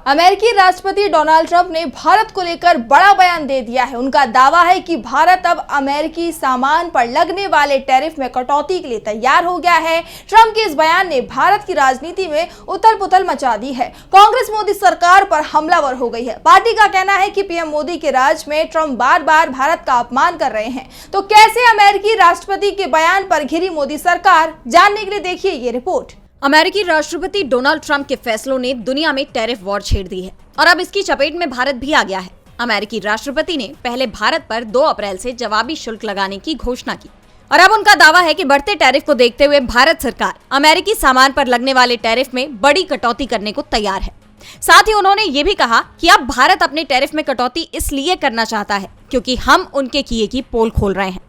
अमेरिकी राष्ट्रपति Donald Trump ने भारत को लेकर बड़ा बयान दे दिया है। उनका दावा है कि भारत अब अमेरिकी सामान पर लगने वाले टैरिफ में कटौती के लिए तैयार हो गया है। ट्रंप के इस बयान ने भारत की राजनीति में उथल-पुथल मचा दी है। कांग्रेस मोदी सरकार पर हमलावर हो गई है। पार्टी का कहना है कि पीएम मोदी के राज में ट्रंप बार-बार भारत का अपमान कर रहे हैं। तो कैसे अमेरिकी राष्ट्रपति के बयान पर घिरी मोदी सरकार, जानने के लिए देखिए ये रिपोर्ट। अमेरिकी राष्ट्रपति डोनाल्ड ट्रंप के फैसलों ने दुनिया में टैरिफ वॉर छेड़ दी है और अब इसकी चपेट में भारत भी आ गया है। अमेरिकी राष्ट्रपति ने पहले भारत पर 2 अप्रैल से जवाबी शुल्क लगाने की घोषणा की और अब उनका दावा है कि बढ़ते टैरिफ को देखते हुए भारत सरकार अमेरिकी सामान पर लगने वाले टैरिफ में बड़ी कटौती करने को तैयार है। साथ ही उन्होंने ये भी कहा कि अब भारत अपने टैरिफ में कटौती इसलिए करना चाहता है क्योंकि हम उनके किए की पोल खोल रहे हैं।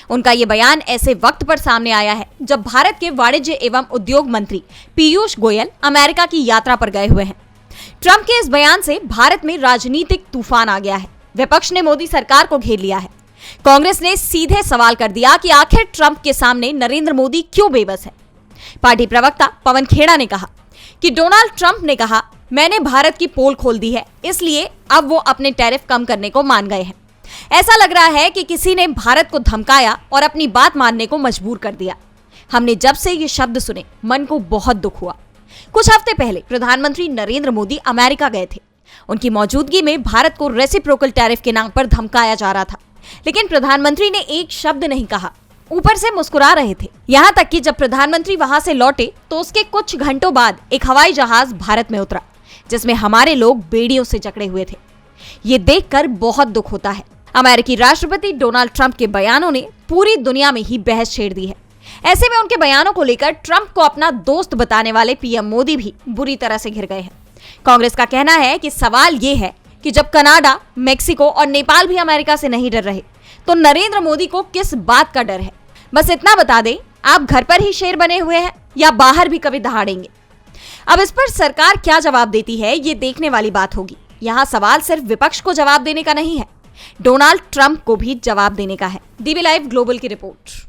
उनका ये बयान ऐसे वक्त पर सामने आया है जब भारत के वाणिज्य एवं उद्योग मंत्री पीयूष गोयल अमेरिका की यात्रा पर गए हुए हैं। ट्रंप के इस बयान से भारत में राजनीतिक तूफान आ गया है। विपक्ष ने मोदी सरकार को घेर लिया है। कांग्रेस ने सीधे सवाल कर दिया कि आखिर ट्रंप के सामने नरेंद्र मोदी क्यों बेबस है। पार्टी प्रवक्ता पवन खेड़ा ने कहा कि डोनाल्ड ट्रंप ने कहा, मैंने भारत की पोल खोल दी है, इसलिए अब वो अपने टैरिफ कम करने को मान गए हैं। ऐसा लग रहा है कि किसी ने भारत को धमकाया और अपनी बात मानने को मजबूर कर दिया। हमने जब से ये शब्द सुने मन को बहुत दुख हुआ। कुछ हफ्ते पहले प्रधानमंत्री नरेंद्र मोदी अमेरिका गए थे। उनकी मौजूदगी में भारत को रेसिप्रोकल टैरिफ के नाम पर धमकाया जा रहा था, लेकिन प्रधानमंत्री ने एक शब्द नहीं कहा, ऊपर से मुस्कुरा रहे थे। यहाँ तक कि जब प्रधानमंत्री वहां से लौटे तो उसके कुछ घंटों बाद एक हवाई जहाज भारत में उतरा जिसमें हमारे लोग बेड़ियों से जकड़े हुए थे। ये देखकर बहुत दुख होता है। अमेरिकी राष्ट्रपति डोनाल्ड ट्रंप के बयानों ने पूरी दुनिया में ही बहस छेड़ दी है। ऐसे में उनके बयानों को लेकर ट्रंप को अपना दोस्त बताने वाले पीएम मोदी भी बुरी तरह से घिर गए हैं। कांग्रेस का कहना है कि सवाल ये है कि जब कनाडा, मेक्सिको और नेपाल भी अमेरिका से नहीं डर रहे तो नरेंद्र मोदी को किस बात का डर है। बस इतना बता दें, आप घर पर ही शेर बने हुए हैं या बाहर भी कभी दहाड़ेंगे। अब इस पर सरकार क्या जवाब देती है, ये देखने वाली बात होगी। यहाँ सवाल सिर्फ विपक्ष को जवाब देने का नहीं है, डोनाल्ड ट्रंप को भी जवाब देने का है। डीबी लाइव ग्लोबल की रिपोर्ट।